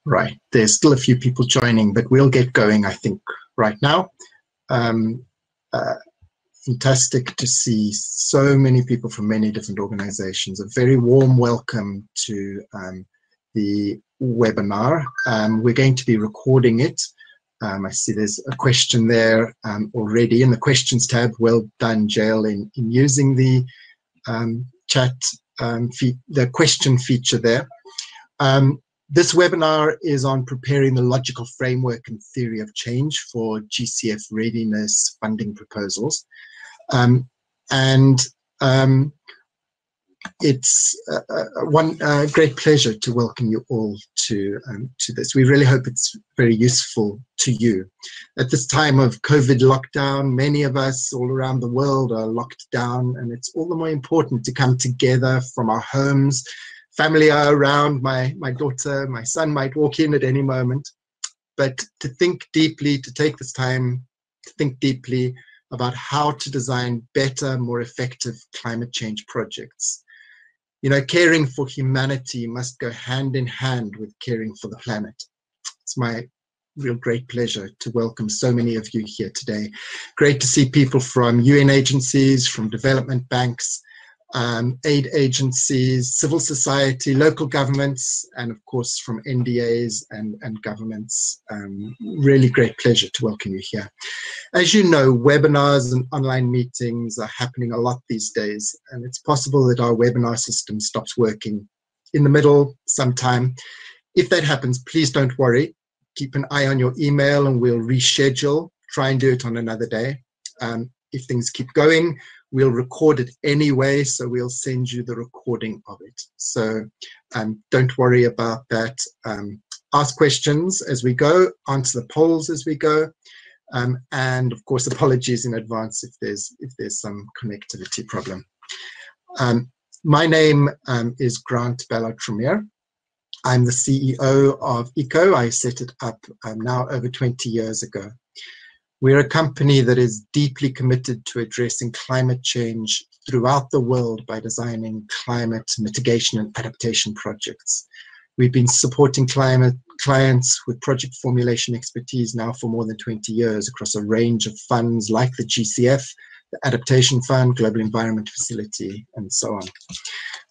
Right, there's still a few people joining, but we'll get going, I think, right now. Fantastic to see so many people from many different organizations. A very warm welcome to the webinar. We're going to be recording it. I see there's a question there already in the questions tab. Well done, Jael, in using the chat, the question feature there. This webinar is on preparing the logical framework and theory of change for GCF Readiness Funding Proposals. It's one great pleasure to welcome you all to this. We really hope it's very useful to you. At this time of COVID lockdown, many of us all around the world are locked down, and it's all the more important to come together from our homes. Family are around. My daughter, my son might walk in at any moment. But to think deeply, to take this time to think deeply about how to design better, more effective climate change projects. You know, caring for humanity must go hand in hand with caring for the planet. It's my real great pleasure to welcome so many of you here today. Great to see people from UN agencies, from development banks, aid agencies, civil society, local governments, and of course from NDAs and governments. Really great pleasure to welcome you here. As you know, webinars and online meetings are happening a lot these days, and it's possible that our webinar system stops working in the middle sometime. If that happens, please don't worry. Keep an eye on your email and we'll reschedule. Try and do it on another day. If things keep going, we'll record it anyway, so we'll send you the recording of it. So don't worry about that. Ask questions as we go, answer the polls as we go, and of course, apologies in advance if there's some connectivity problem. My name is Grant Ballard-Tremeer. I'm the CEO of ECO. I set it up now over 20 years ago. We're a company that is deeply committed to addressing climate change throughout the world by designing climate mitigation and adaptation projects. We've been supporting climate clients with project formulation expertise now for more than 20 years across a range of funds like the GCF, the Adaptation Fund, Global Environment Facility, and so on.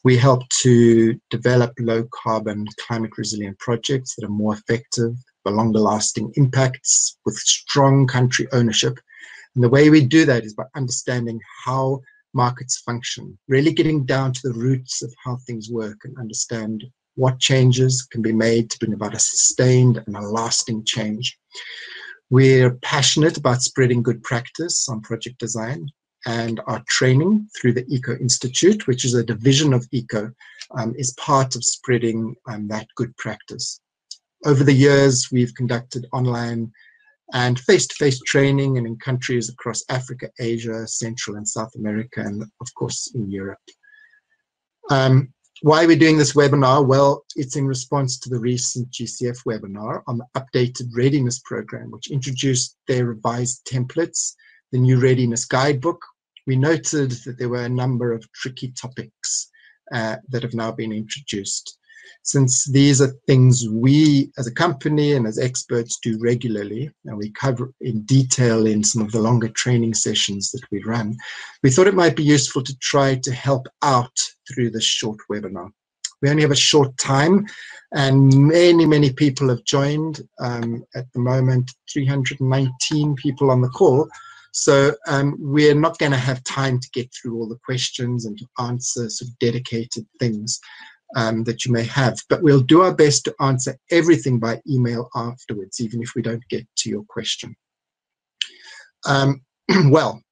We help to develop low carbon climate resilient projects that are more effective, for longer lasting impacts with strong country ownership. And the way we do that is by understanding how markets function, really getting down to the roots of how things work and understand what changes can be made to bring about a sustained and a lasting change. We're passionate about spreading good practice on project design, and our training through the ECO Institute, which is a division of ECO, is part of spreading that good practice. Over the years, we've conducted online and face-to-face training in countries across Africa, Asia, Central and South America, and of course in Europe. Why are we doing this webinar? Well, it's in response to the recent GCF webinar on the updated readiness program, which introduced their revised templates, the new readiness guidebook. We noted that there were a number of tricky topics that have now been introduced. Since these are things we as a company and as experts do regularly, and we cover in detail in some of the longer training sessions that we run, we thought it might be useful to try to help out through this short webinar. We only have a short time, and many people have joined. At the moment, 319 people on the call. So we're not going to have time to get through all the questions and to answer sort of dedicated things that you may have, but we'll do our best to answer everything by email afterwards, even if we don't get to your question. Well,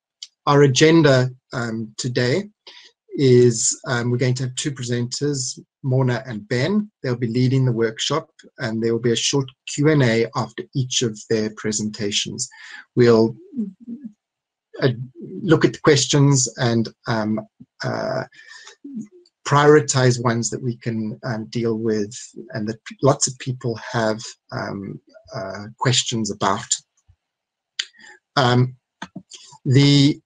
our agenda today is we're going to have two presenters, Morna and Ben. They'll be leading the workshop, and there will be a short Q&A after each of their presentations. We'll look at the questions and prioritize ones that we can deal with and that lots of people have questions about. The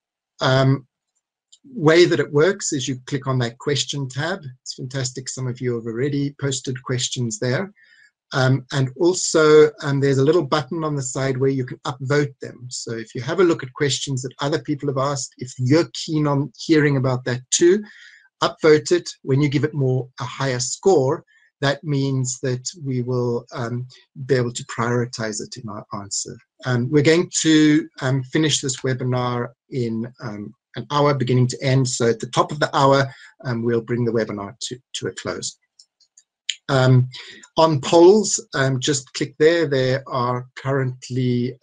way that it works is you click on that question tab. It's fantastic. Some of you have already posted questions there. And also there's a little button on the side where you can upvote them. So if you have a look at questions that other people have asked, if you're keen on hearing about that too, upvote it. When you give it a higher score, that means that we will be able to prioritize it in our answer. We're going to finish this webinar in an hour beginning to end. So at the top of the hour, we'll bring the webinar to a close. On polls, just click there. There are currently,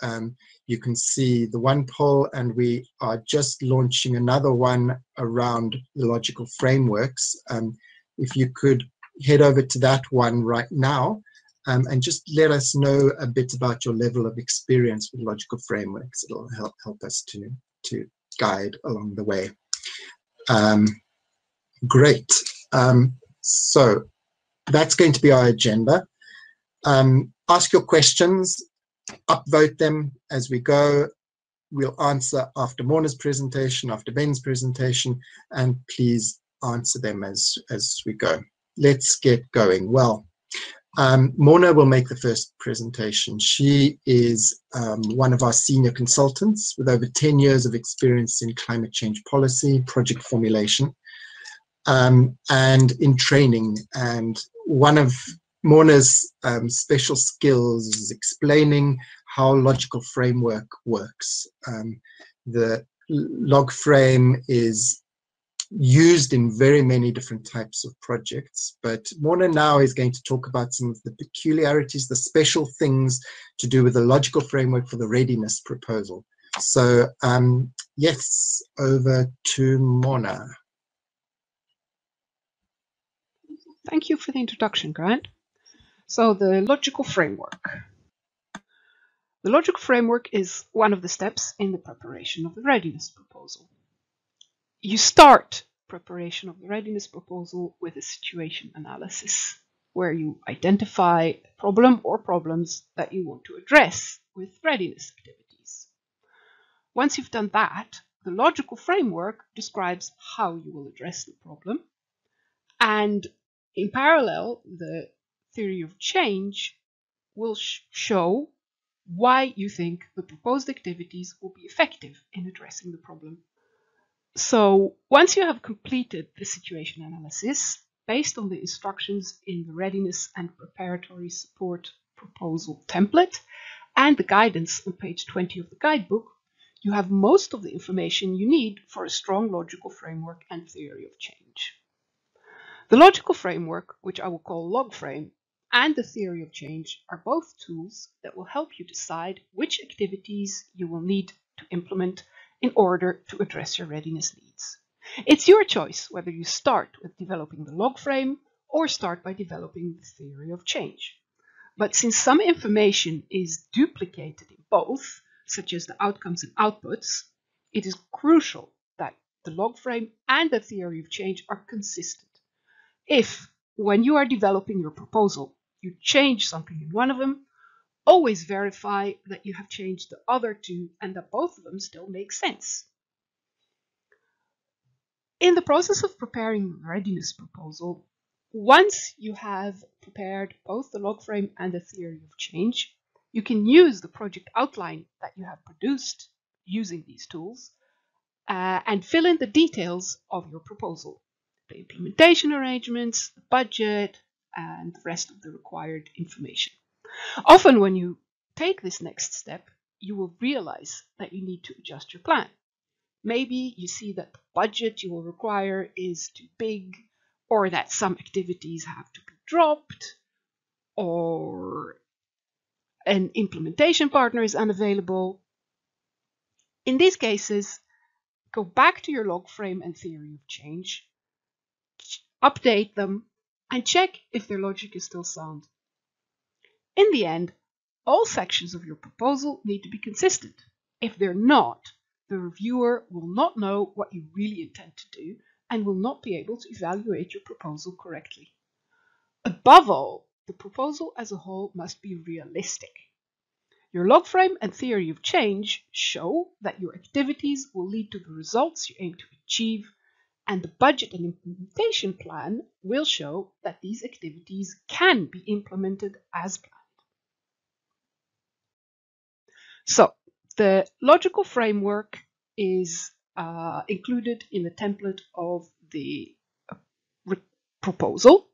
you can see the one poll, and we are just launching another one around the logical frameworks. If you could head over to that one right now and just let us know a bit about your level of experience with logical frameworks. It'll help us to guide along the way. Great. So that's going to be our agenda. Ask your questions, upvote them as we go. We'll answer after Morna's presentation, after Ben's presentation, and please answer them as we go. Let's get going. Well, Morna will make the first presentation. She is one of our senior consultants with over 10 years of experience in climate change policy, project formulation, and in training. And one of Morna's special skills is explaining how logical framework works. The log frame is used in very many different types of projects, but Morna now is going to talk about some of the peculiarities, the special things to do with the logical framework for the readiness proposal. So yes, over to Morna. Thank you for the introduction, Grant. So the logical framework. The logical framework is one of the steps in the preparation of the readiness proposal. You start preparation of the readiness proposal with a situation analysis, where you identify a problem or problems that you want to address with readiness activities. Once you've done that, the logical framework describes how you will address the problem, and in parallel, the theory of change will show why you think the proposed activities will be effective in addressing the problem. So once you have completed the situation analysis, based on the instructions in the Readiness and Preparatory Support Proposal template and the guidance on page 20 of the guidebook, you have most of the information you need for a strong logical framework and theory of change. The logical framework, which I will call LogFrame, and the theory of change are both tools that will help you decide which activities you will need to implement in order to address your readiness needs. It's your choice whether you start with developing the log frame or start by developing the theory of change. But since some information is duplicated in both, such as the outcomes and outputs, it is crucial that the log frame and the theory of change are consistent. If, when you are developing your proposal, you change something in one of them, always verify that you have changed the other two and that both of them still make sense. In the process of preparing the readiness proposal, once you have prepared both the log frame and the theory of change, you can use the project outline that you have produced using these tools and fill in the details of your proposal, the implementation arrangements, the budget, and the rest of the required information. Often when you take this next step, you will realize that you need to adjust your plan. Maybe you see that the budget you will require is too big, or that some activities have to be dropped, or an implementation partner is unavailable. In these cases, go back to your log frame and theory of change, update them, and check if their logic is still sound. In the end, all sections of your proposal need to be consistent. If they're not, the reviewer will not know what you really intend to do and will not be able to evaluate your proposal correctly. Above all, the proposal as a whole must be realistic. Your log frame and theory of change show that your activities will lead to the results you aim to achieve, And the budget and implementation plan will show that these activities can be implemented as planned. So the logical framework is included in the template of the proposal,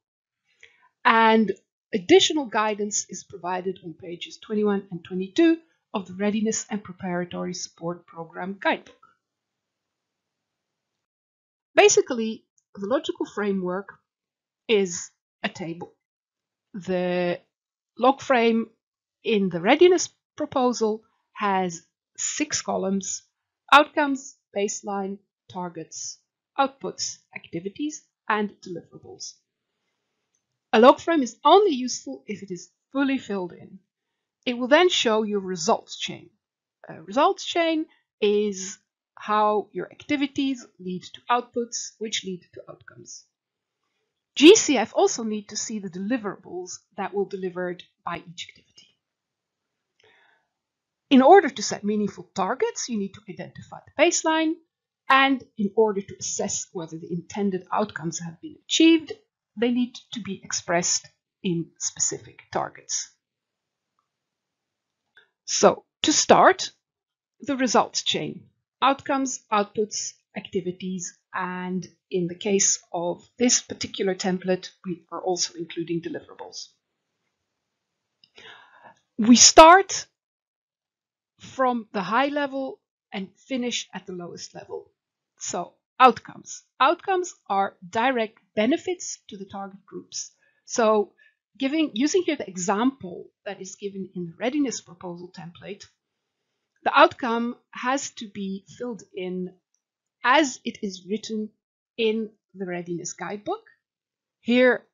and additional guidance is provided on pages 21 and 22 of the Readiness and Preparatory Support Program Guidebook. Basically, the logical framework is a table. The log frame in the readiness proposal has 6 columns: outcomes, baseline, targets, outputs, activities, and deliverables. A log frame is only useful if it is fully filled in. It will then show your results chain. A results chain is how your activities lead to outputs, which lead to outcomes. GCF also need to see the deliverables that will be delivered by each activity. In order to set meaningful targets, you need to identify the baseline, and in order to assess whether the intended outcomes have been achieved, they need to be expressed in specific targets. So, to start, the results chain: outcomes, outputs, activities, and in the case of this particular template, we are also including deliverables. We start from the high level and finish at the lowest level. So, outcomes. Outcomes are direct benefits to the target groups. So, using here the example that is given in the readiness proposal template, the outcome has to be filled in as it is written in the readiness guidebook. Here,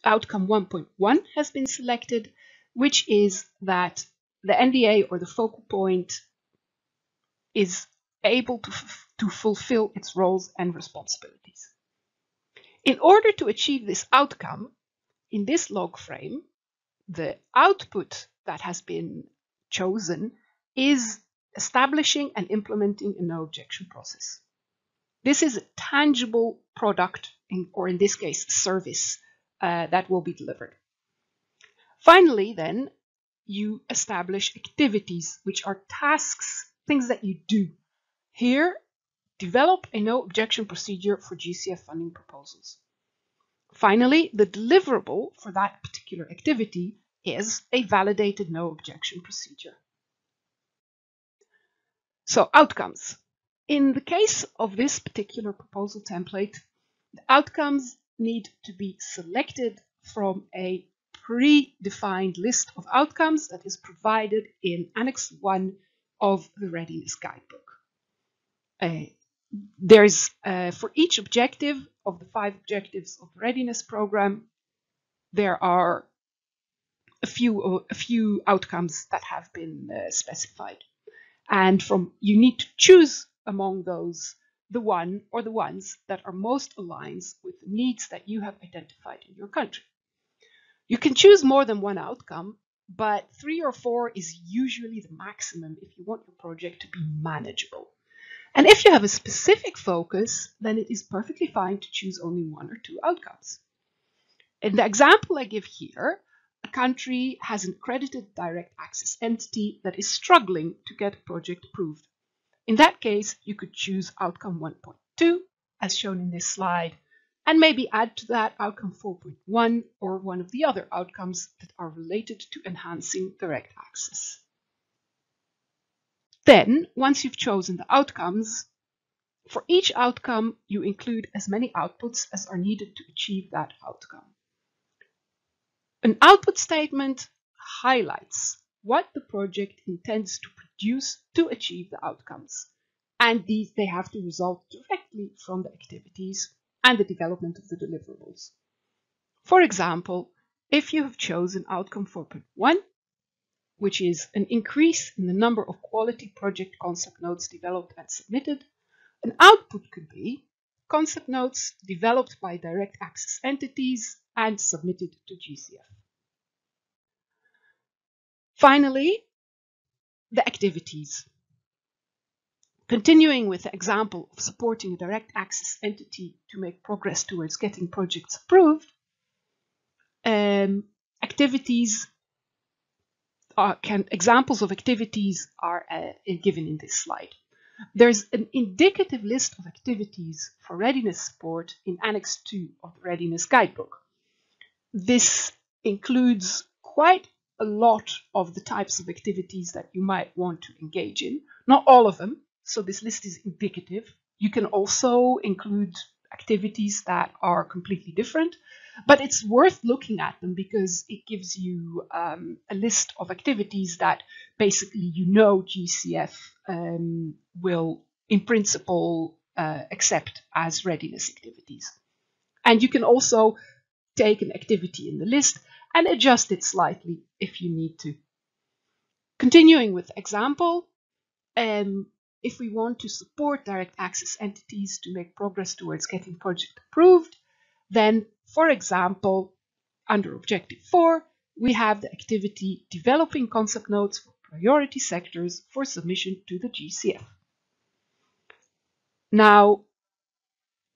outcome 1.1 has been selected, which is that the NDA or the focal point is able to fulfill its roles and responsibilities. In order to achieve this outcome, in this log frame, the output that has been chosen is establishing and implementing a no objection process. This is a tangible product, or in this case, service that will be delivered. Finally, then, you establish activities, which are tasks, things that you do. Here, develop a no objection procedure for GCF funding proposals. Finally, the deliverable for that particular activity is a validated no objection procedure. So, outcomes. In the case of this particular proposal template, the outcomes need to be selected from a predefined list of outcomes that is provided in Annex 1 of the Readiness Guidebook. There's for each objective of the 5 objectives of the Readiness Program, there are a few outcomes that have been specified. And you need to choose among those the one or the ones that are most aligned with the needs that you have identified in your country. You can choose more than one outcome, but 3 or 4 is usually the maximum if you want your project to be manageable. And if you have a specific focus, then it is perfectly fine to choose only 1 or 2 outcomes. In the example I give here, a country has an accredited direct access entity that is struggling to get a project approved. In that case, you could choose outcome 1.2, as shown in this slide, and maybe add to that outcome 4.1 or one of the other outcomes that are related to enhancing direct access. Then, once you've chosen the outcomes, for each outcome, you include as many outputs as are needed to achieve that outcome. An output statement highlights what the project intends to produce to achieve the outcomes, and they have to result directly from the activities and the development of the deliverables. For example, if you have chosen outcome 4.1, which is an increase in the number of quality project concept notes developed and submitted, an output could be concept notes developed by direct access entities and submitted to GCF. Finally, the activities. Continuing with the example of supporting a direct access entity to make progress towards getting projects approved, examples of activities are given in this slide. There's an indicative list of activities for readiness support in Annex 2 of the Readiness Guidebook. This includes quite a lot of the types of activities that you might want to engage in. Not all of them, so this list is indicative. You can also include activities that are completely different, but it's worth looking at them because it gives you a list of activities that basically GCF will, in principle, accept as readiness activities. And you can also take an activity in the list and adjust it slightly if you need to. Continuing with the example, if we want to support direct access entities to make progress towards getting project approved, then, for example, under Objective 4, we have the activity developing concept notes for priority sectors for submission to the GCF. Now,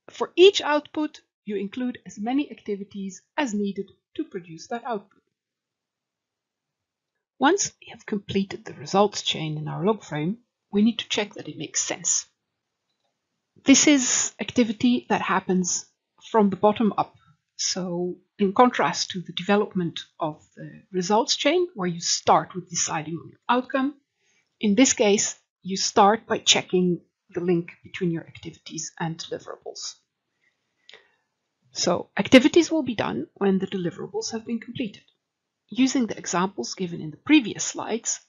for each output, you include as many activities as needed to produce that output. Once we have completed the results chain in our log frame, we need to check that it makes sense. This is activity that happens from the bottom up. So in contrast to the development of the results chain, where you start with deciding on your outcome, in this case, you start by checking the link between your activities and deliverables. So activities will be done when the deliverables have been completed. Using the examples given in the previous slides,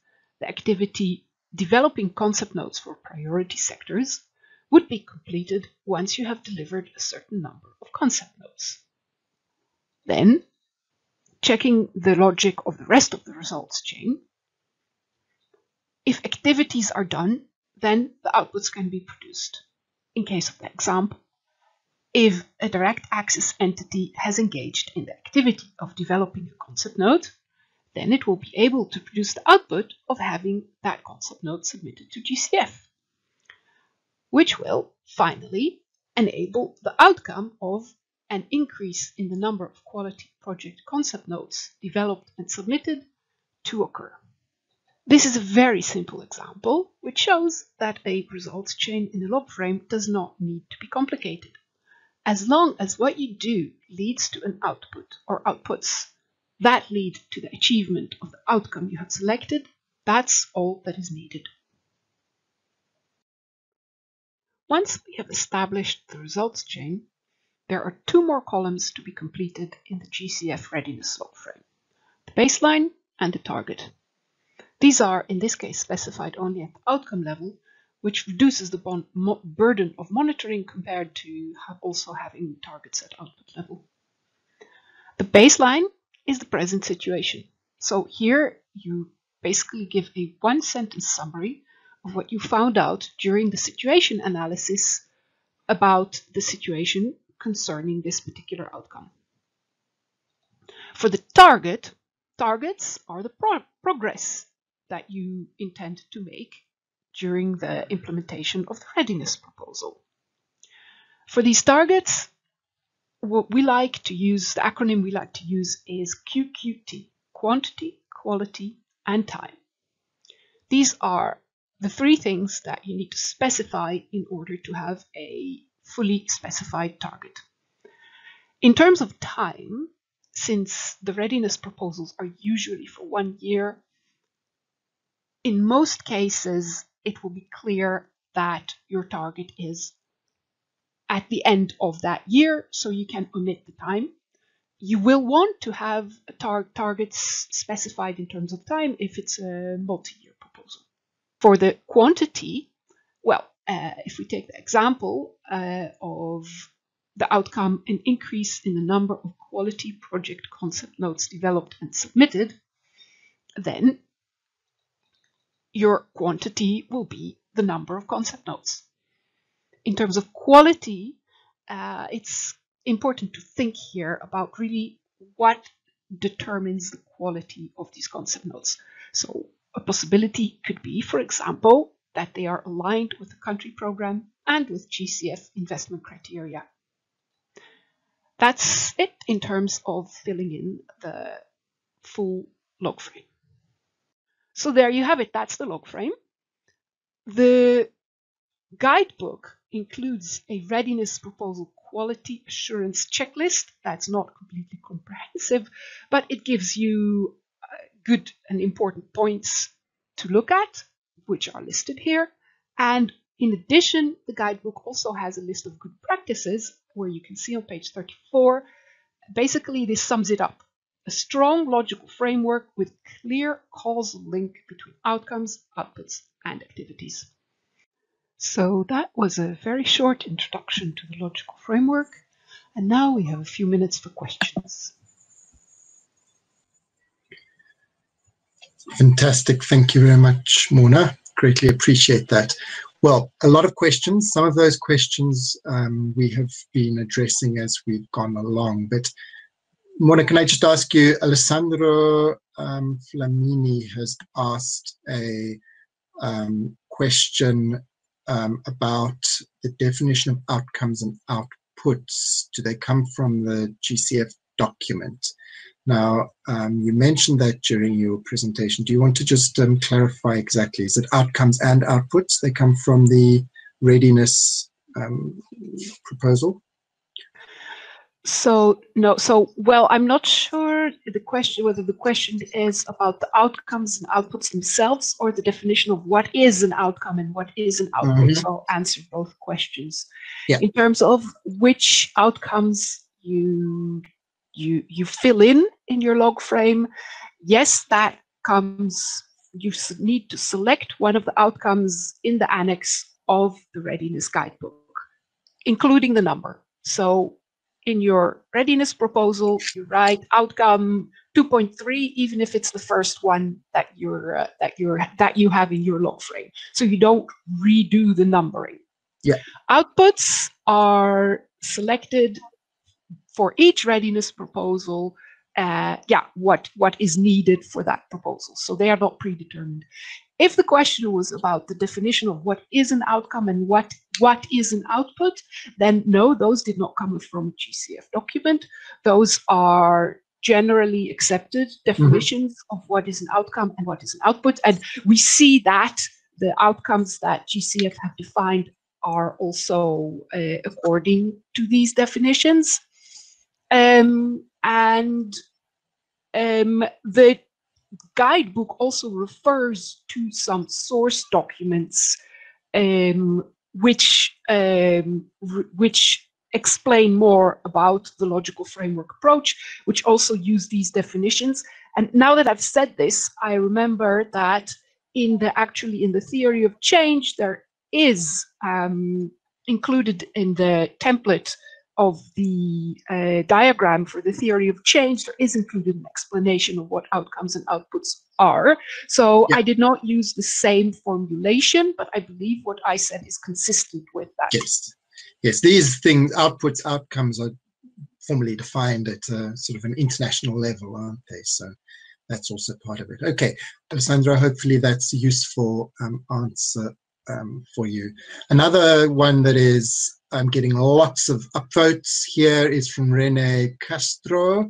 the activity developing concept notes for priority sectors would be completed once you have delivered a certain number of concept notes. Then, checking the logic of the rest of the results chain, if activities are done, then the outputs can be produced. In case of the example, if a direct access entity has engaged in the activity of developing a concept note, then it will be able to produce the output of having that concept note submitted to GCF, which will finally enable the outcome of an increase in the number of quality project concept notes developed and submitted to occur. This is a very simple example which shows that a results chain in a log frame does not need to be complicated. As long as what you do leads to an output or outputs that lead to the achievement of the outcome you have selected, that's all that is needed. Once we have established the results chain, there are two more columns to be completed in the GCF readiness log frame: the baseline and the target. These are, in this case, specified only at the outcome level, which reduces the burden of monitoring compared to also having targets at output level. The baseline is the present situation. So here you basically give a one-sentence summary of what you found out during the situation analysis about the situation concerning this particular outcome. For the targets are the progress that you intend to make during the implementation of the readiness proposal. For these targets, what we like to use, the acronym we like to use is QQT: quantity, quality, and time. These are the three things that you need to specify in order to have a fully specified target. In terms of time, since the readiness proposals are usually for 1 year, in most cases, it will be clear that your target is at the end of that year, so you can omit the time. You will want to have targets specified in terms of time if it's a multi-year proposal. For the quantity, well, if we take the example of the outcome, an increase in the number of quality project concept notes developed and submitted, then your quantity will be the number of concept notes. In terms of quality, it's important to think here about really what determines the quality of these concept notes. So a possibility could be, for example, that they are aligned with the country program and with GCF investment criteria. That's it in terms of filling in the full log frame. So there you have it, that's the log frame. The guidebook includes a readiness proposal quality assurance checklist. That's not completely comprehensive, but it gives you good and important points to look at, which are listed here. And in addition, the guidebook also has a list of good practices, where you can see on page 34. Basically, this sums it up. A strong logical framework with clear causal link between outcomes, outputs, and activities. So that was a very short introduction to the logical framework. And now we have a few minutes for questions. Fantastic. Thank you very much, Morna. Greatly appreciate that. Well, a lot of questions. Some of those questions we have been addressing as we've gone along. But Morna, can I just ask you, Alessandro Flamini has asked a question about the definition of outcomes and outputs. Do they come from the GCF document? Now, you mentioned that during your presentation. Do you want to just clarify exactly? Is it outcomes and outputs? They come from the readiness proposal? So no, well, I'm not sure whether the question is about the outcomes and outputs themselves, or the definition of what is an outcome and what is an output. So I'll answer both questions. Yeah. In terms of which outcomes you fill in your log frame, yes, that comes. You need to select one of the outcomes in the annex of the readiness guidebook, including the number. So in your readiness proposal, you write outcome 2.3, even if it's the first one that you have in your log frame. So you don't redo the numbering. Yeah. Outputs are selected for each readiness proposal. What is needed for that proposal. So they are not predetermined. If the question was about the definition of what is an outcome and what is an output, then no, those did not come from a GCF document. Those are generally accepted definitions of what is an outcome and what is an output. And we see that the outcomes that GCF have defined are also according to these definitions. The guidebook also refers to some source documents which explain more about the logical framework approach, which also use these definitions. And now that I've said this, I remember that in the theory of change, there is included in the template of the diagram for the theory of change, there is included an explanation of what outcomes and outputs are. So yeah. I did not use the same formulation, but I believe what I said is consistent with that. Yes, these things, outputs, outcomes, are formally defined at sort of an international level, aren't they? So that's also part of it. Okay, Alessandra, hopefully that's a useful answer for you. Another one that is getting lots of upvotes here is from Rene Castro.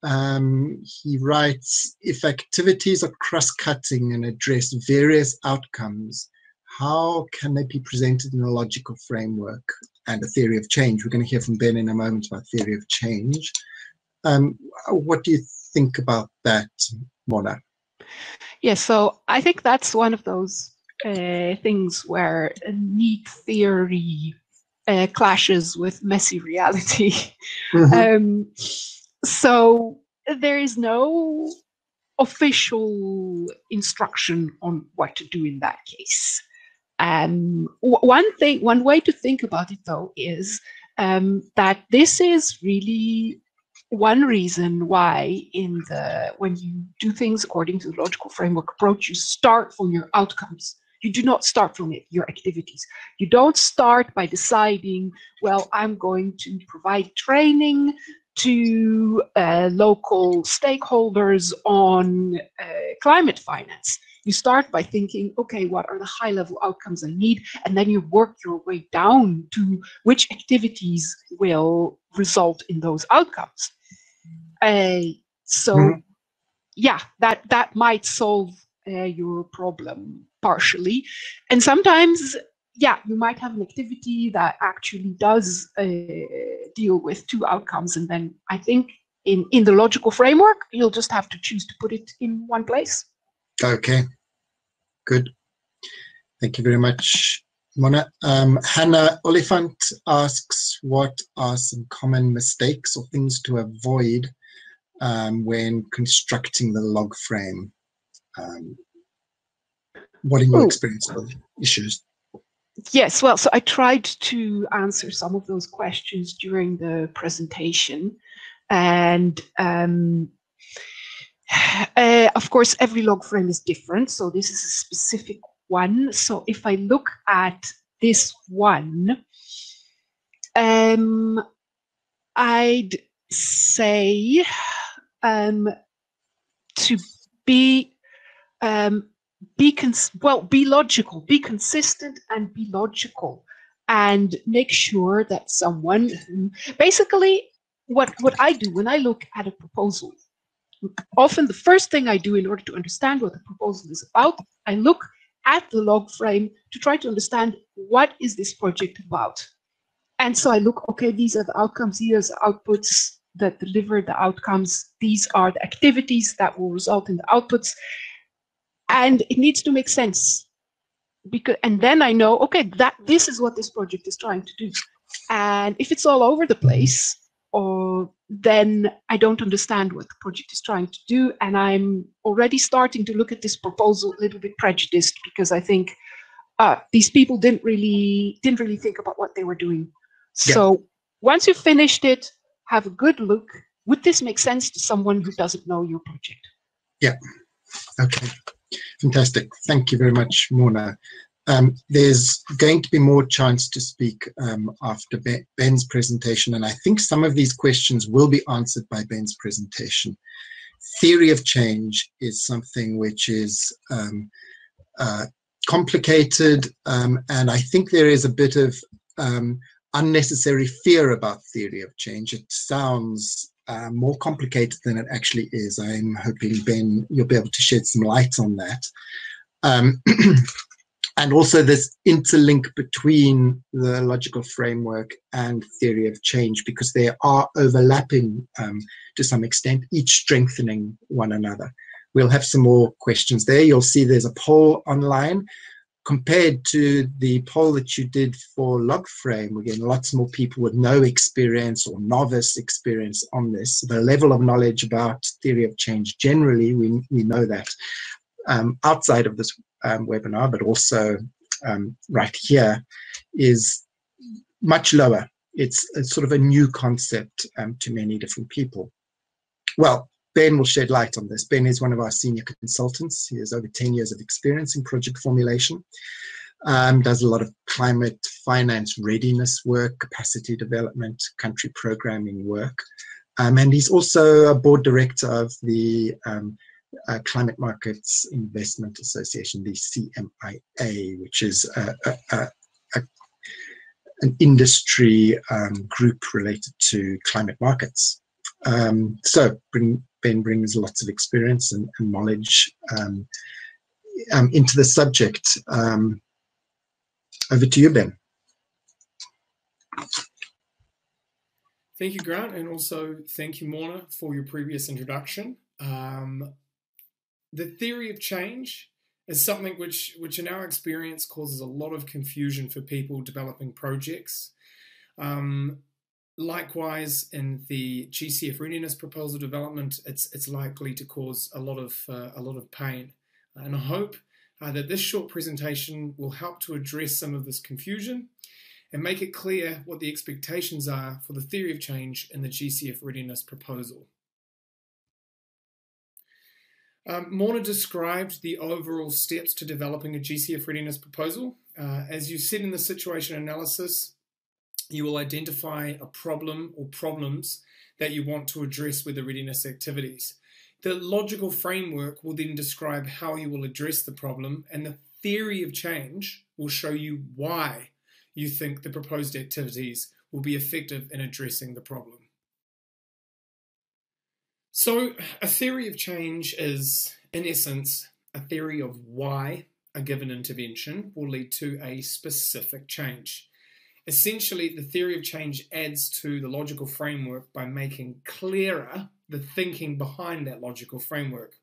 He writes, if activities are cross-cutting and address various outcomes, how can they be presented in a logical framework and a theory of change? We're going to hear from Ben in a moment about theory of change. What do you think about that, Morna? Yeah, so I think that's one of those things where a neat theory clashes with messy reality. So there is no official instruction on what to do in that case. One way to think about it, though, is that this is really one reason why when you do things according to the logical framework approach, you start from your outcomes. You do not start from your activities. You don't start by deciding, well, I'm going to provide training to local stakeholders on climate finance. You start by thinking, okay, what are the high-level outcomes I need? And then you work your way down to which activities will result in those outcomes. Yeah, that might solve your problem partially. And sometimes, yeah, you might have an activity that actually does deal with two outcomes. And then I think in the logical framework, you'll just have to choose to put it in one place. Okay, good. Thank you very much, Morna. Hannah Oliphant asks, what are some common mistakes or things to avoid when constructing the log frame? What in your experience of issues? Yes, well, so I tried to answer some of those questions during the presentation. And of course, every log frame is different. So this is a specific one. So if I look at this one, I'd say to be logical, be consistent and be logical, and make sure that someone who basically what I do when I look at a proposal, often the first thing I do in order to understand what the proposal is about, I look at the log frame to try to understand what is this project about. And so I look, okay, these are the outcomes, these are the outputs that deliver the outcomes, these are the activities that will result in the outputs. And it needs to make sense. And then I know, okay, that this is what this project is trying to do. And if it's all over the place, then I don't understand what the project is trying to do. And I'm already starting to look at this proposal a little bit prejudiced, because I think these people didn't really think about what they were doing. Yeah. So once you've finished it, have a good look. Would this make sense to someone who doesn't know your project? Yeah. Okay. Fantastic. Thank you very much, Morna. There's going to be more chance to speak after Ben's presentation, and I think some of these questions will be answered by Ben's presentation. Theory of change is something which is complicated, and I think there is a bit of unnecessary fear about theory of change. It sounds more complicated than it actually is. I'm hoping, Ben, you'll be able to shed some light on that. And also this interlink between the logical framework and theory of change, because they are overlapping to some extent, each strengthening one another. We'll have some more questions there. You'll see there's a poll online. Compared to the poll that you did for log frame, again, lots more people with no experience or novice experience on this. The level of knowledge about theory of change generally, we know that outside of this webinar, but also right here, is much lower. It's sort of a new concept to many different people. Well, Ben will shed light on this. Ben is one of our senior consultants. He has over 10 years of experience in project formulation, does a lot of climate finance readiness work, capacity development, country programming work. And he's also a board director of the Climate Markets Investment Association, the CMIA, which is an industry group related to climate markets. So Ben brings lots of experience and knowledge into the subject. Over to you, Ben. Thank you, Grant, and also thank you, Morna, for your previous introduction. The theory of change is something which in our experience causes a lot of confusion for people developing projects. Likewise, in the GCF Readiness Proposal development, it's likely to cause a lot of pain. And I hope that this short presentation will help to address some of this confusion and make it clear what the expectations are for the theory of change in the GCF Readiness Proposal. Morna described the overall steps to developing a GCF Readiness Proposal. As you said in the situation analysis, you will identify a problem or problems that you want to address with the readiness activities. The logical framework will then describe how you will address the problem, and the theory of change will show you why you think the proposed activities will be effective in addressing the problem. So a theory of change is, in essence, a theory of why a given intervention will lead to a specific change. Essentially, the theory of change adds to the logical framework by making clearer the thinking behind that logical framework.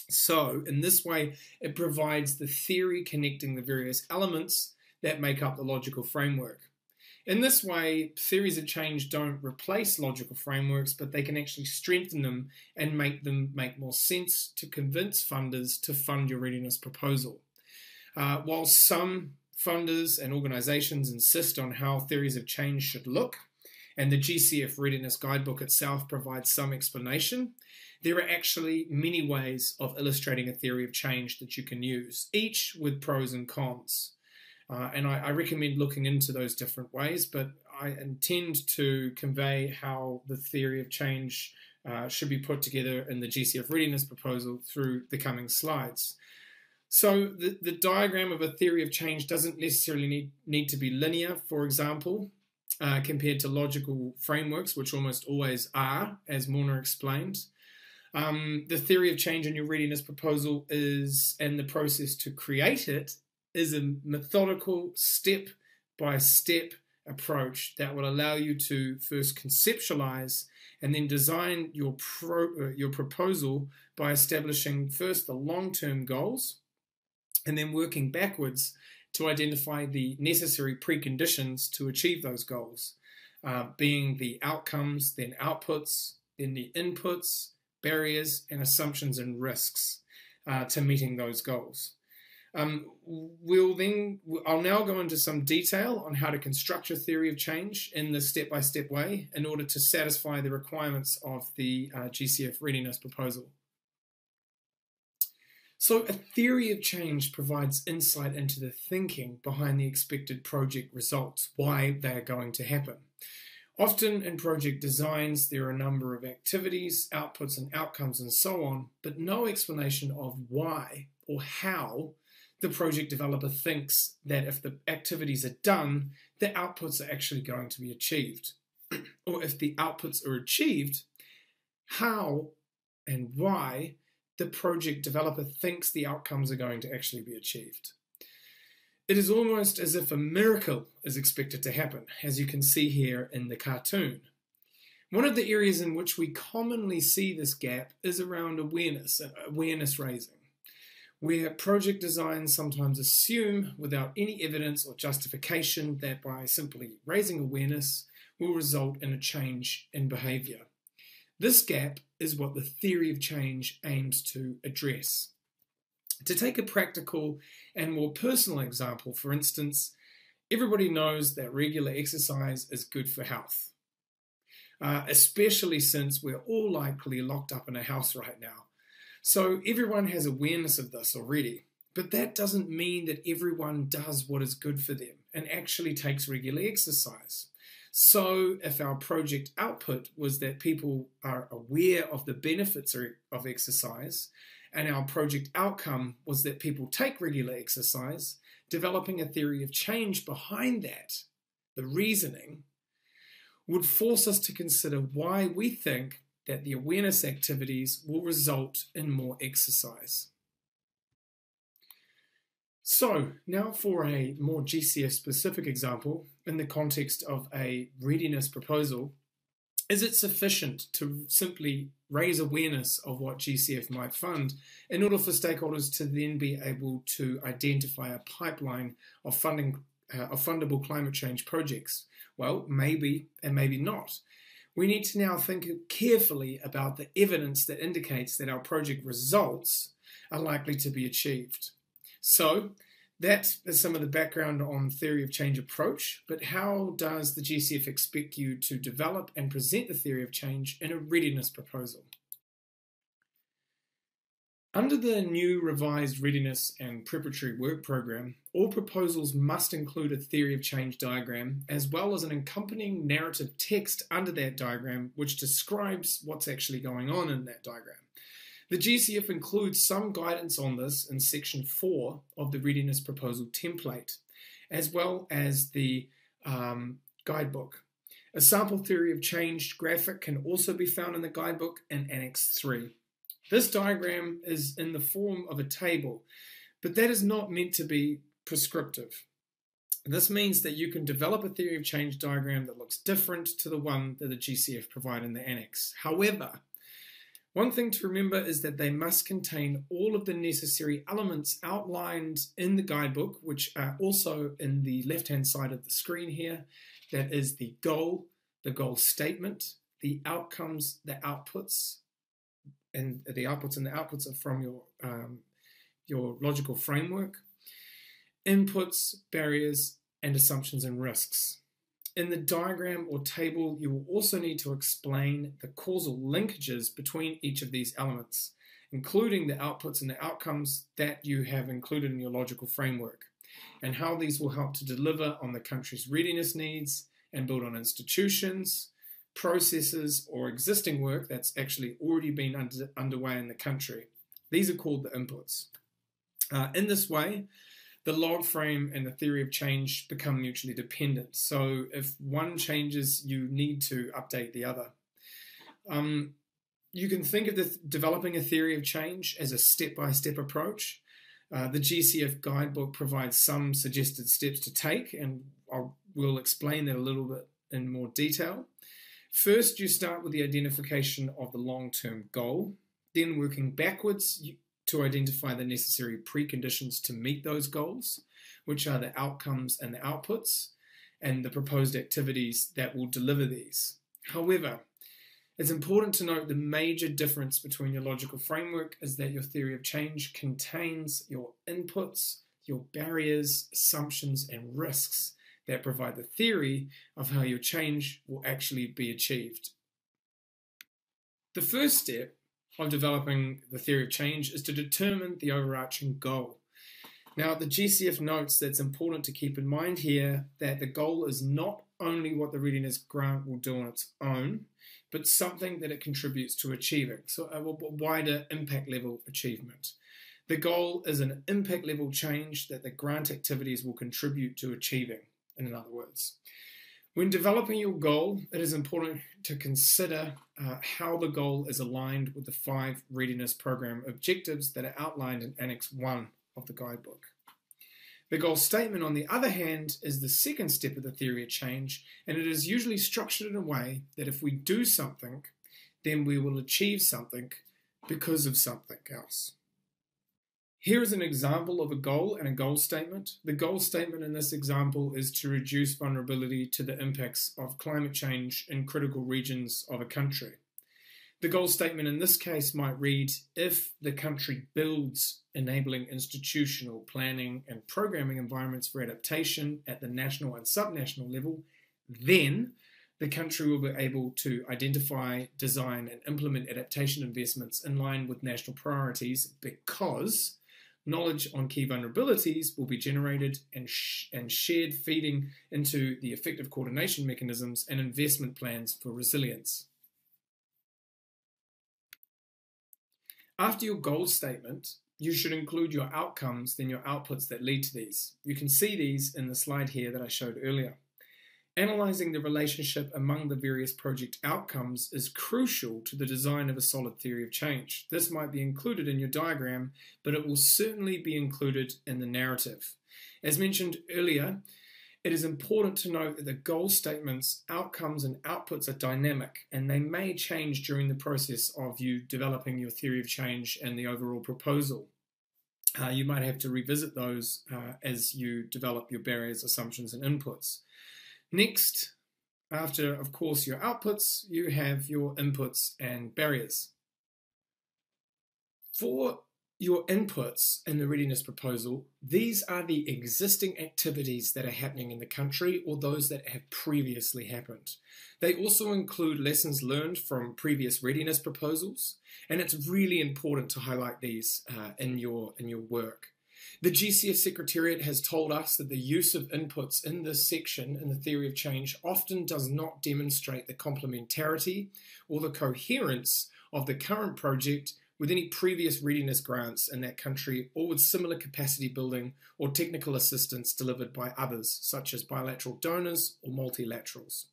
So, in this way, it provides the theory connecting the various elements that make up the logical framework. In this way, theories of change don't replace logical frameworks, but they can actually strengthen them and make them make more sense to convince funders to fund your readiness proposal. While some funders and organisations insist on how theories of change should look, and the GCF Readiness Guidebook itself provides some explanation, there are actually many ways of illustrating a theory of change that you can use, each with pros and cons. And I recommend looking into those different ways, but I intend to convey how the theory of change should be put together in the GCF Readiness Proposal through the coming slides. So the diagram of a theory of change doesn't necessarily need to be linear, for example, compared to logical frameworks, which almost always are, as Morna explained. The theory of change in your readiness proposal is, and the process to create it, is a methodical, step-by-step approach that will allow you to first conceptualize and then design your proposal by establishing first the long-term goals and then working backwards to identify the necessary preconditions to achieve those goals, being the outcomes, then outputs, then the inputs, barriers, and assumptions and risks to meeting those goals. I'll now go into some detail on how to construct a theory of change in this step-by-step way in order to satisfy the requirements of the GCF Readiness Proposal. So a theory of change provides insight into the thinking behind the expected project results, why they are going to happen. Often in project designs, there are a number of activities, outputs and outcomes and so on, but no explanation of why or how the project developer thinks that if the activities are done, the outputs are actually going to be achieved. Or if the outputs are achieved, how and why the project developer thinks the outcomes are going to actually be achieved. It is almost as if a miracle is expected to happen, as you can see here in the cartoon. One of the areas in which we commonly see this gap is around awareness raising, where project designs sometimes assume without any evidence or justification that by simply raising awareness will result in a change in behaviour. This gap is what the theory of change aims to address. To take a practical and more personal example, for instance, everybody knows that regular exercise is good for health, especially since we're all likely locked up in a house right now. So everyone has awareness of this already, but that doesn't mean that everyone does what is good for them and actually takes regular exercise. So if our project output was that people are aware of the benefits of exercise, and our project outcome was that people take regular exercise, developing a theory of change behind that, the reasoning, would force us to consider why we think that the awareness activities will result in more exercise. So now for a more GCF specific example in the context of a readiness proposal, is it sufficient to simply raise awareness of what GCF might fund in order for stakeholders to then be able to identify a pipeline of fundable climate change projects? Well, maybe and maybe not. We need to now think carefully about the evidence that indicates that our project results are likely to be achieved. So that is some of the background on theory of change approach, but how does the GCF expect you to develop and present the theory of change in a readiness proposal? Under the new revised readiness and preparatory work program, all proposals must include a theory of change diagram as well as an accompanying narrative text under that diagram which describes what's actually going on in that diagram. The GCF includes some guidance on this in section 4 of the Readiness Proposal template, as well as the Guidebook. A sample theory of change graphic can also be found in the Guidebook in Annex 3. This diagram is in the form of a table, but that is not meant to be prescriptive. This means that you can develop a theory of change diagram that looks different to the one that the GCF provide in the annex. However, one thing to remember is that they must contain all of the necessary elements outlined in the Guidebook, which are also in the left-hand side of the screen here. That is the goal statement, the outcomes, the outputs, and the outputs are from your logical framework, inputs, barriers, and assumptions and risks. In the diagram or table, you will also need to explain the causal linkages between each of these elements, including the outputs and the outcomes that you have included in your logical framework, and how these will help to deliver on the country's readiness needs and build on institutions, processes, or existing work that's actually already been underway in the country. These are called the inputs. In this way, the log frame and the theory of change become mutually dependent. So if one changes, you need to update the other. You can think of developing a theory of change as a step-by-step approach. The GCF Guidebook provides some suggested steps to take, and we'll explain that a little bit in more detail. First, you start with the identification of the long-term goal, then working backwards to identify the necessary preconditions to meet those goals, which are the outcomes and the outputs, and the proposed activities that will deliver these. However, it's important to note the major difference between your logical framework is that your theory of change contains your inputs, your barriers, assumptions, and risks that provide the theory of how your change will actually be achieved. The first step of developing the theory of change is to determine the overarching goal. Now, the GCF notes that it's important to keep in mind here that the goal is not only what the readiness grant will do on its own, but something that it contributes to achieving, so a wider impact level achievement. The goal is an impact level change that the grant activities will contribute to achieving, in other words. When developing your goal, it is important to consider how the goal is aligned with the 5 readiness program objectives that are outlined in Annex 1 of the Guidebook. The goal statement, on the other hand, is the second step of the theory of change, and it is usually structured in a way that if we do something, then we will achieve something because of something else. Here is an example of a goal and a goal statement. The goal statement in this example is to reduce vulnerability to the impacts of climate change in critical regions of a country. The goal statement in this case might read, if the country builds enabling institutional planning and programming environments for adaptation at the national and subnational level, then the country will be able to identify, design, and implement adaptation investments in line with national priorities because knowledge on key vulnerabilities will be generated and shared, feeding into the effective coordination mechanisms and investment plans for resilience. After your goal statement, you should include your outcomes, then your outputs that lead to these. You can see these in the slide here that I showed earlier. Analyzing the relationship among the various project outcomes is crucial to the design of a solid theory of change. This might be included in your diagram, but it will certainly be included in the narrative. As mentioned earlier, it is important to note that the goal statements, outcomes, and outputs are dynamic, and they may change during the process of you developing your theory of change and the overall proposal. You might have to revisit those as you develop your barriers, assumptions, and inputs. Next, after, of course, your outputs, you have your inputs and barriers. For your inputs in the readiness proposal, these are the existing activities that are happening in the country or those that have previously happened. They also include lessons learned from previous readiness proposals, and it's really important to highlight these in your work. The GCF Secretariat has told us that the use of inputs in this section in the theory of change often does not demonstrate the complementarity or the coherence of the current project with any previous readiness grants in that country or with similar capacity building or technical assistance delivered by others, such as bilateral donors or multilaterals.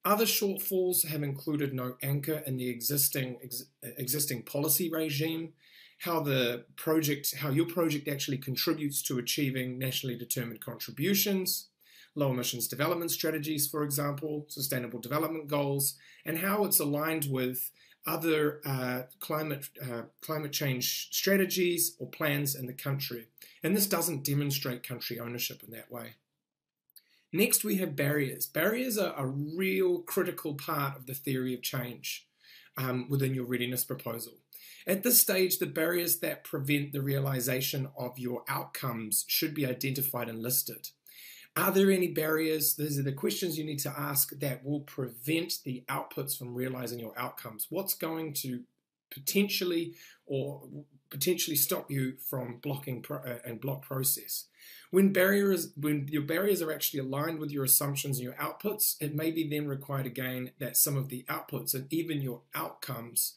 Other shortfalls have included no anchor in the existing policy regime, how your project actually contributes to achieving nationally determined contributions, low emissions development strategies, for example, sustainable development goals, and how it's aligned with other climate change strategies or plans in the country. And this doesn't demonstrate country ownership in that way. Next, we have barriers. Barriers are a real critical part of the theory of change within your readiness proposal. At this stage, the barriers that prevent the realization of your outcomes should be identified and listed. Are there any barriers? These are the questions you need to ask that will prevent the outputs from realizing your outcomes. What's going to potentially stop you from blocking and block process? When your barriers are actually aligned with your assumptions and your outputs, it may be then required again that some of the outputs and even your outcomes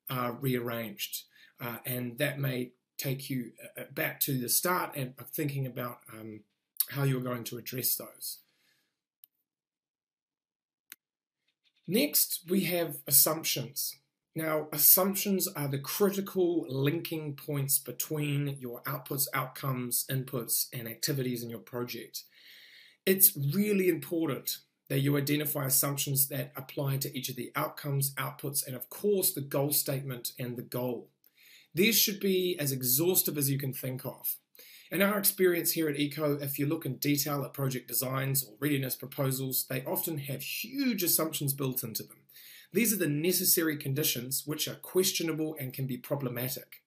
are rearranged. And that may take you back to the start and thinking about how you're going to address those. Next, we have assumptions. Now, assumptions are the critical linking points between your outputs, outcomes, inputs, and activities in your project. It's really important that you identify assumptions that apply to each of the outcomes, outputs, and of course, the goal statement and the goal. These should be as exhaustive as you can think of. In our experience here at ECO, if you look in detail at project designs or readiness proposals, they often have huge assumptions built into them. These are the necessary conditions which are questionable and can be problematic.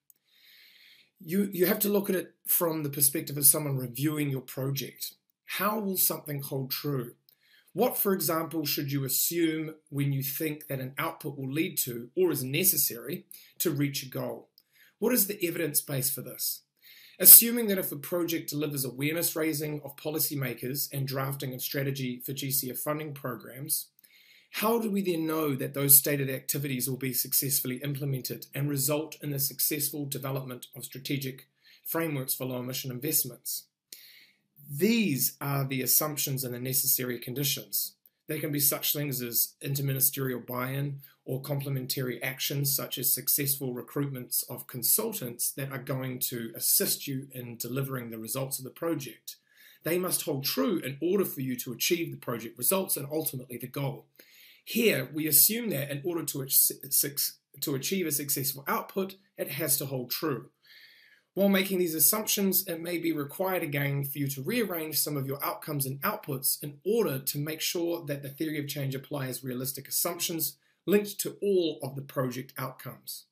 You have to look at it from the perspective of someone reviewing your project. How will something hold true? What, for example, should you assume when you think that an output will lead to or is necessary to reach a goal? What is the evidence base for this? Assuming that if a project delivers awareness raising of policymakers and drafting of strategy for GCF funding programs, how do we then know that those stated activities will be successfully implemented and result in the successful development of strategic frameworks for low emission investments? These are the assumptions and the necessary conditions. They can be such things as interministerial buy-in or complementary actions such as successful recruitments of consultants that are going to assist you in delivering the results of the project. They must hold true in order for you to achieve the project results and ultimately the goal. Here, we assume that in order to achieve a successful output, it has to hold true. While making these assumptions, it may be required again for you to rearrange some of your outcomes and outputs in order to make sure that the theory of change applies realistic assumptions linked to all of the project outcomes.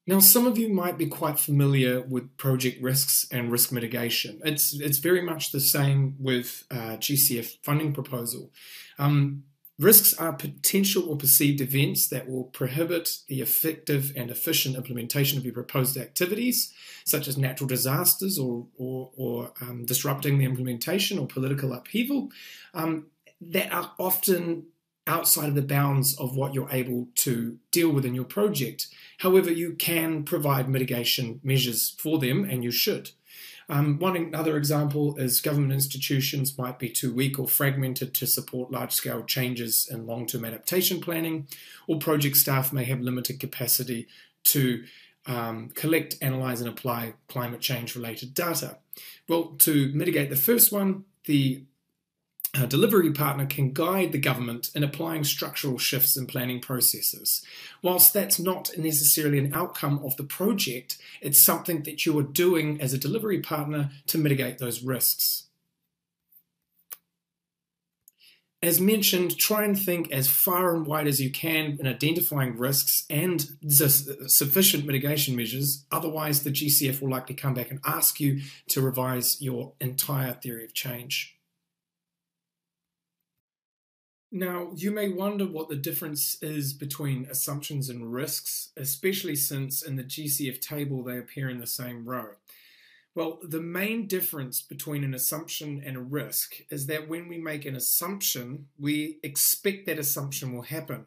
Now, some of you might be quite familiar with project risks and risk mitigation. It's very much the same with GCF funding proposal. Risks are potential or perceived events that will prohibit the effective and efficient implementation of your proposed activities, such as natural disasters or disrupting the implementation or political upheaval, that are often outside of the bounds of what you're able to deal with in your project. However, you can provide mitigation measures for them, and you should. One other example is government institutions might be too weak or fragmented to support large-scale changes in long-term adaptation planning, or project staff may have limited capacity to collect, analyse and apply climate change-related data. Well, to mitigate the first one, the delivery partner can guide the government in applying structural shifts in planning processes. Whilst that's not necessarily an outcome of the project, it's something that you are doing as a delivery partner to mitigate those risks. As mentioned, try and think as far and wide as you can in identifying risks and sufficient mitigation measures. Otherwise, the GCF will likely come back and ask you to revise your entire theory of change. Now, you may wonder what the difference is between assumptions and risks, especially since in the GCF table they appear in the same row. Well, the main difference between an assumption and a risk is that when we make an assumption, we expect that assumption will happen.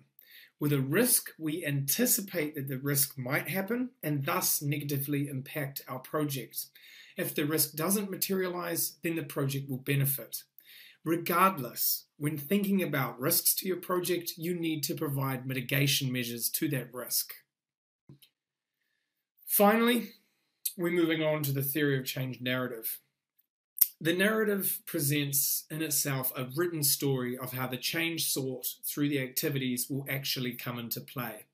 With a risk, we anticipate that the risk might happen and thus negatively impact our project. If the risk doesn't materialize, then the project will benefit. Regardless, when thinking about risks to your project, you need to provide mitigation measures to that risk. Finally, we're moving on to the theory of change narrative. The narrative presents in itself a written story of how the change sought through the activities will actually come into play.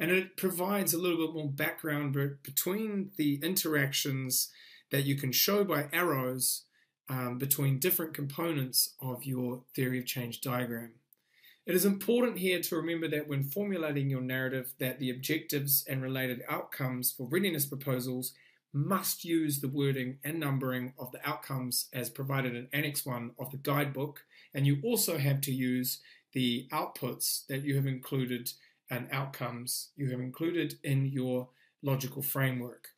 And it provides a little bit more background between the interactions that you can show by arrows between different components of your theory of change diagram. It is important here to remember that when formulating your narrative, that the objectives and related outcomes for readiness proposals must use the wording and numbering of the outcomes as provided in Annex 1 of the Guidebook, and you also have to use the outputs that you have included and outcomes you have included in your logical framework.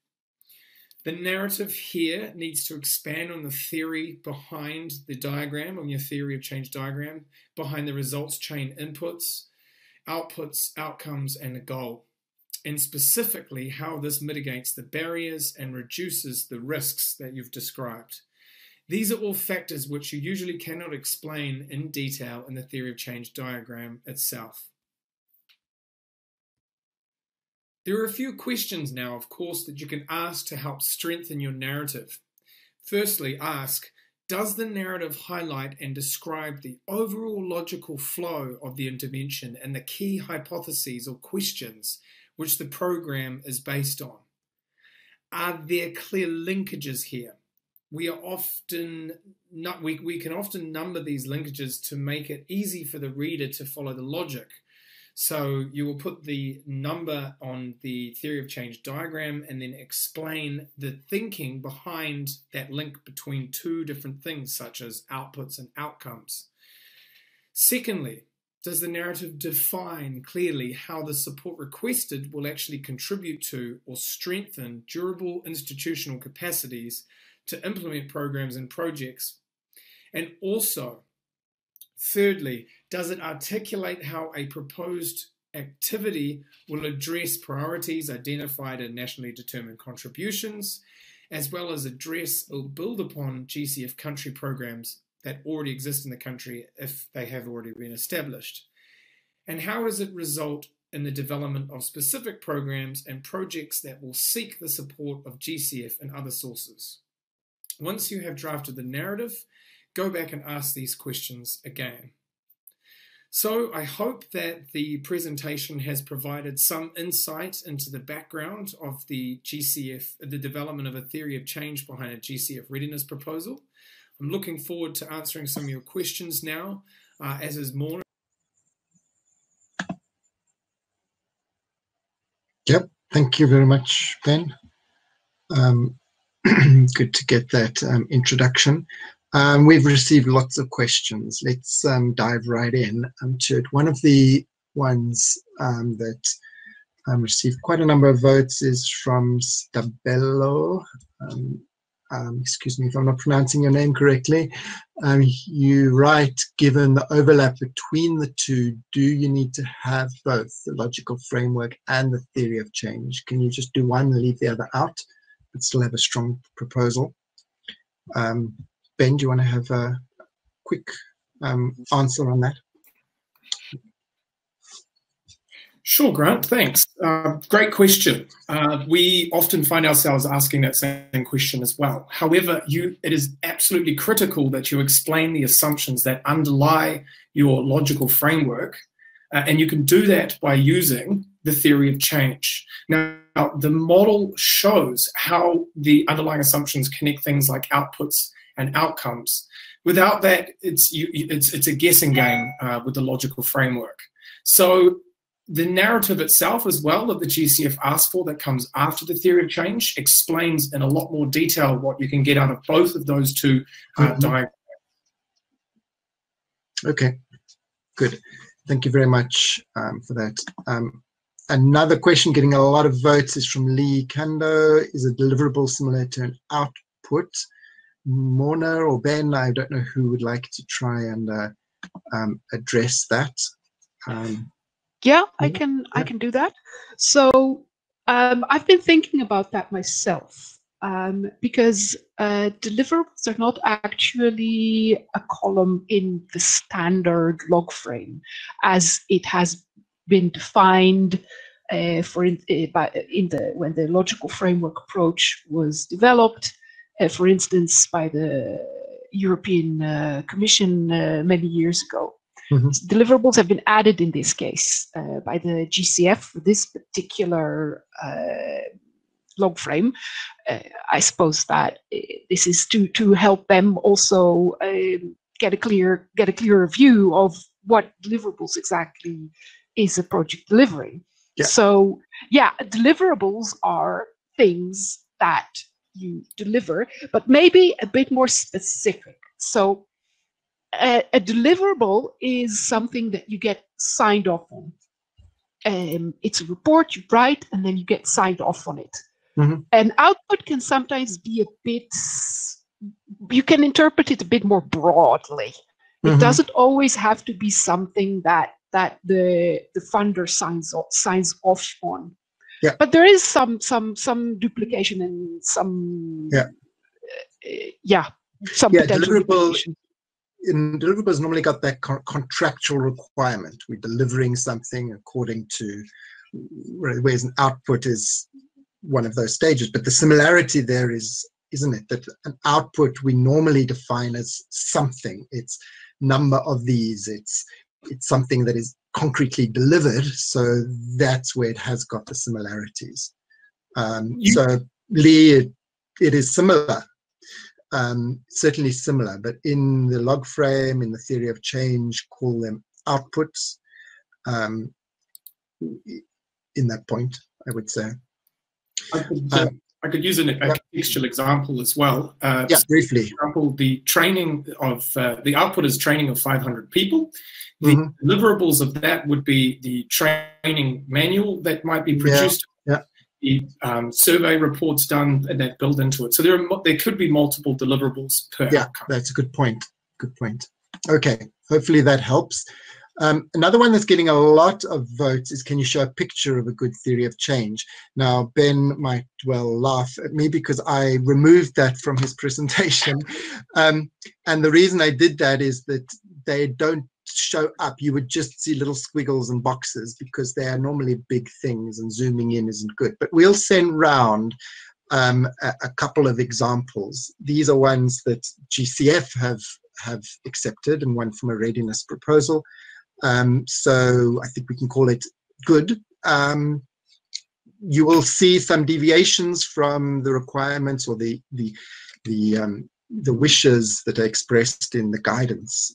The narrative here needs to expand on the theory behind the diagram, on your theory of change diagram, behind the results chain inputs, outputs, outcomes, and the goal, and specifically how this mitigates the barriers and reduces the risks that you've described. These are all factors which you usually cannot explain in detail in the theory of change diagram itself. There are a few questions now, of course, that you can ask to help strengthen your narrative. Firstly, ask, does the narrative highlight and describe the overall logical flow of the intervention and the key hypotheses or questions which the program is based on? Are there clear linkages here? We can often number these linkages to make it easy for the reader to follow the logic. So you will put the number on the theory of change diagram and then explain the thinking behind that link between two different things, such as outputs and outcomes. Secondly, does the narrative define clearly how the support requested will actually contribute to or strengthen durable institutional capacities to implement programs and projects? And also, thirdly, does it articulate how a proposed activity will address priorities identified in nationally determined contributions, as well as address or build upon GCF country programs that already exist in the country if they have already been established? And how does it result in the development of specific programs and projects that will seek the support of GCF and other sources? Once you have drafted the narrative, go back and ask these questions again. So I hope that the presentation has provided some insight into the background of the GCF, the development of a theory of change behind a GCF readiness proposal. I'm looking forward to answering some of your questions now, as is Morna. Yep, thank you very much, Ben. Good to get that introduction. We've received lots of questions. Let's dive right in to it. One of the ones that received quite a number of votes is from Stabello. Excuse me if I'm not pronouncing your name correctly. You write, given the overlap between the two, do you need to have both the logical framework and the theory of change? Can you just do one and leave the other out, but still have a strong proposal? Ben, do you want to have a quick answer on that? Sure, Grant, thanks. Great question. We often find ourselves asking that same question as well. However, it is absolutely critical that you explain the assumptions that underlie your logical framework, and you can do that by using the theory of change. Now, the model shows how the underlying assumptions connect things like outputs and outcomes. Without that, it's a guessing game with the logical framework. So the narrative itself as well that the GCF asked for, that comes after the theory of change, explains in a lot more detail what you can get out of both of those two diagrams. Okay, good. Thank you very much for that. Another question getting a lot of votes is from Lee Kando. Is a deliverable similar to an output? Morna or Ben, I don't know who would like to try and address that. Yeah, I can do that. So I've been thinking about that myself, because deliverables are not actually a column in the standard log frame as it has been defined when the logical framework approach was developed, for instance, by the European Commission many years ago. Mm-hmm. Deliverables have been added in this case by the GCF for this particular log frame. I suppose that this is to help them also get a clearer view of what deliverables exactly is a project delivering. Yeah. So yeah, deliverables are things that you deliver, but maybe a bit more specific. So a deliverable is something that you get signed off on. It's a report you write and then you get signed off on it. Mm-hmm. An output can sometimes be a bit, you can interpret it a bit more broadly. It Mm-hmm. doesn't always have to be something that the funder signs off on. Yeah. But there is some duplication and some some potential duplication. In deliverables normally got that contractual requirement. We're delivering something according to, whereas an output is one of those stages. But the similarity there is, isn't it, that an output we normally define as something. It's number of these. It's something that is concretely delivered. So that's where it has got the similarities. So Lee, it is similar. Certainly similar, but in the log frame, in the theory of change, call them outputs. In that point, I would say. I could use a contextual example as well. Briefly. For example, the training of the output is training of 500 people. The Mm-hmm. deliverables of that would be the training manual that might be produced. Yeah. The survey reports done and that build into it. So there could be multiple deliverables per outcome. That's a good point. Good point. Okay, hopefully that helps. Another one that's getting a lot of votes is, can you show a picture of a good theory of change? Now, Ben might well laugh at me because I removed that from his presentation. And the reason I did that is that they don't show up. You would just see little squiggles and boxes because they are normally big things and zooming in isn't good. But we'll send round a couple of examples. These are ones that GCF have accepted and one from a readiness proposal. So I think we can call it good. You will see some deviations from the requirements or the wishes that are expressed in the guidance.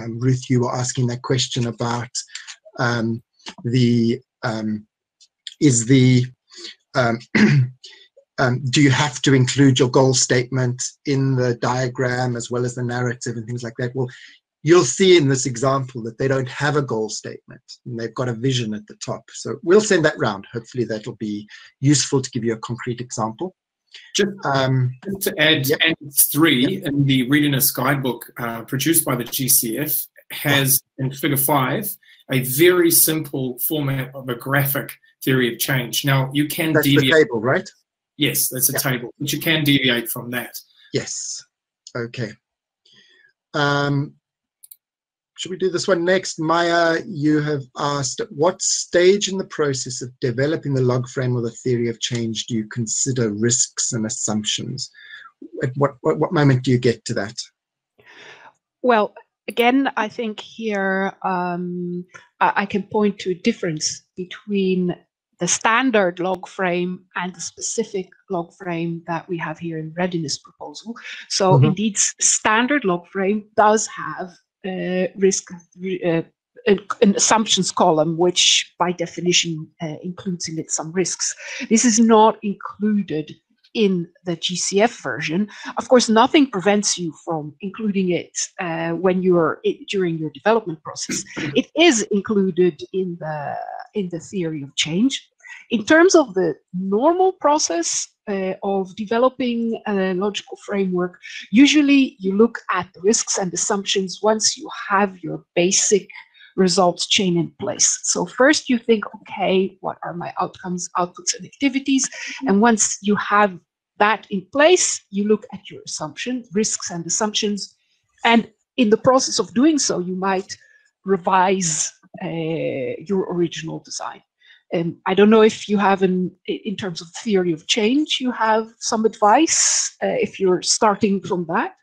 Ruth, you were asking that question about do you have to include your goal statement in the diagram as well as the narrative and things like that? Well, you'll see in this example that they don't have a goal statement and they've got a vision at the top. So we'll send that round. Hopefully that'll be useful to give you a concrete example. Just to add, Annex 3 in the Readiness Guidebook produced by the GCF has, in Figure 5, a very simple format of a graphic theory of change. Now, you can deviate. That's the table, right? Yes, that's a table, but you can deviate from that. Yes. Okay. Should we do this one next? Maya, you have asked, at what stage in the process of developing the log frame or the theory of change do you consider risks and assumptions? At what moment do you get to that? Well, again, I think here I can point to a difference between the standard log frame and the specific log frame that we have here in Readiness Proposal. So indeed, standard log frame does have risk an assumptions column, which by definition includes in it some risks. This is not included in the GCF version. Of course, nothing prevents you from including it when you're during your development process. It is included in the theory of change. In terms of the normal process of developing a logical framework, usually you look at the risks and assumptions once you have your basic results chain in place. So first you think, okay, what are my outcomes, outputs, and activities? And once you have that in place, you look at your assumptions, risks and assumptions. And in the process of doing so, you might revise your original design. And I don't know if you have, in terms of theory of change, you have some advice if you're starting from that?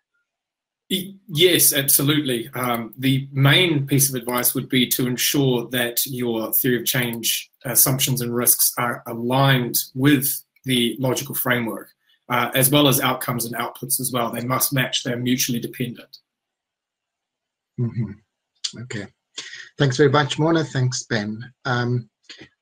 Yes, absolutely. The main piece of advice would be to ensure that your theory of change assumptions and risks are aligned with the logical framework, as well as outcomes and outputs as well. They must match, they're mutually dependent. Mm-hmm. Okay. Thanks very much, Morna. Thanks, Ben.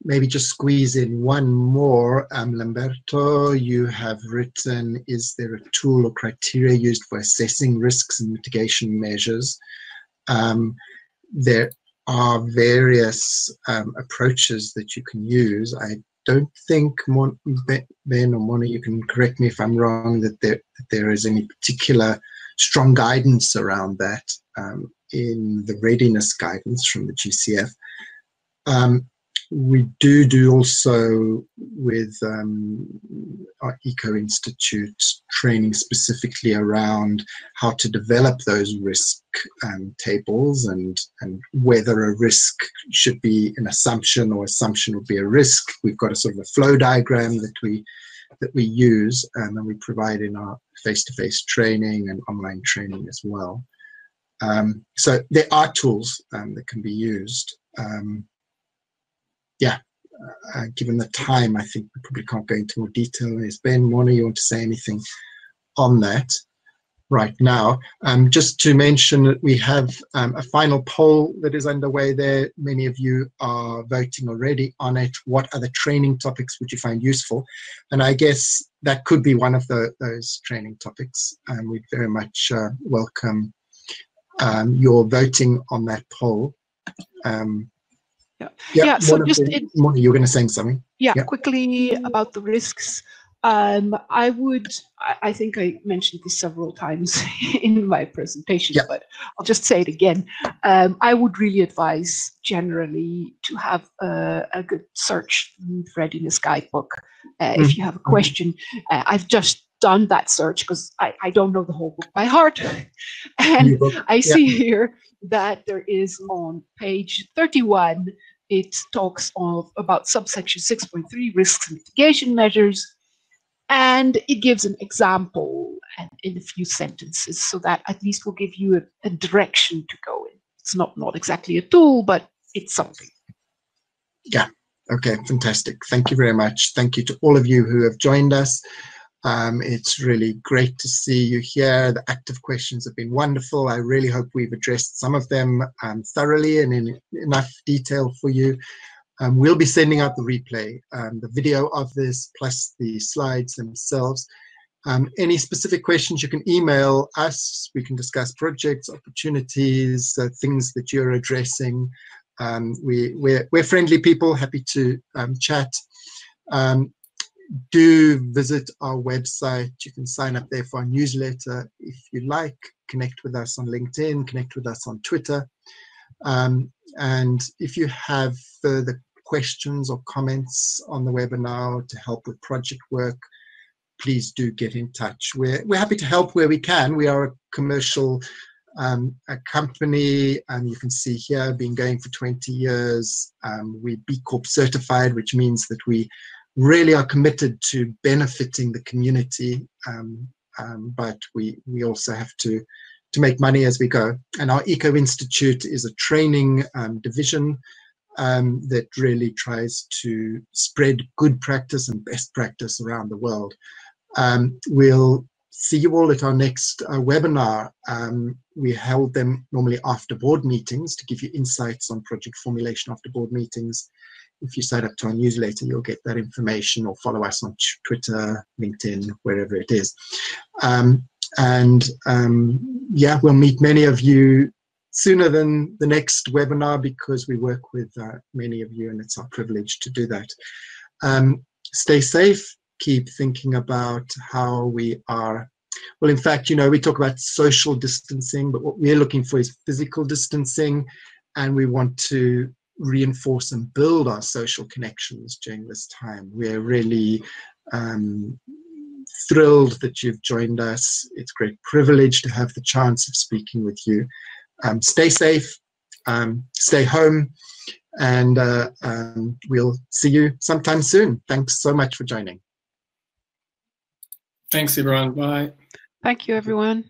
Maybe just squeeze in one more. Lamberto, you have written, is there a tool or criteria used for assessing risks and mitigation measures? There are various approaches that you can use. I don't think, Ben or Morna, you can correct me if I'm wrong, that there is any particular strong guidance around that in the readiness guidance from the GCF. We do also with our Eco Institute training specifically around how to develop those risk tables and whether a risk should be an assumption or assumption would be a risk. We've got a sort of a flow diagram that we use and we provide in our face-to-face training and online training as well. So there are tools that can be used. Given the time, I think we probably can't go into more detail. Is Ben, Morna, you want to say anything on that right now? Just to mention that we have a final poll that is underway there. Many of you are voting already on it. What other training topics would you find useful? And I guess that could be one of those training topics. And we'd very much welcome your voting on that poll. So just Morna, you were going to say something. Quickly about the risks. I think I mentioned this several times in my presentation, but I'll just say it again. I would really advise generally to have a good search readiness guidebook. If you have a question, I've just done that search because I don't know the whole book by heart. And I see here that there is on page 31, it talks about subsection 6.3, risks and mitigation measures, and it gives an example and in a few sentences, so that at least will give you a direction to go in. It's not exactly a tool, but it's something. Yeah, okay, fantastic. Thank you very much. Thank you to all of you who have joined us. It's really great to see you here. The active questions have been wonderful. I really hope we've addressed some of them thoroughly and in enough detail for you. We'll be sending out the replay, the video of this, plus the slides themselves. Any specific questions, you can email us. We can discuss projects, opportunities, things that you're addressing. We're friendly people, happy to chat. Do visit our website. You can sign up there for our newsletter if you like. Connect with us on LinkedIn, connect with us on Twitter. And if you have further questions or comments on the webinar to help with project work, please do get in touch. We're happy to help where we can. We are a commercial a company, and you can see here, been going for 20 years. We're B Corp certified, which means that we really are committed to benefiting the community, but we also have to make money as we go. And our Eco Institute is a training division that really tries to spread good practice and best practice around the world. We'll see you all at our next webinar. We held them normally after board meetings to give you insights on project formulation after board meetings. If you sign up to our newsletter, you'll get that information, or follow us on Twitter, LinkedIn, wherever it is. Yeah, we'll meet many of you sooner than the next webinar, because we work with many of you, and it's our privilege to do that. Stay safe. Keep thinking about how we are. Well, in fact, you know, we talk about social distancing, but what we're looking for is physical distancing. and we want to reinforce and build our social connections during this time. We're really thrilled that you've joined us. It's a great privilege to have the chance of speaking with you. Stay safe, stay home, and we'll see you sometime soon. Thanks so much for joining. Thanks, everyone. Bye. Thank you, everyone.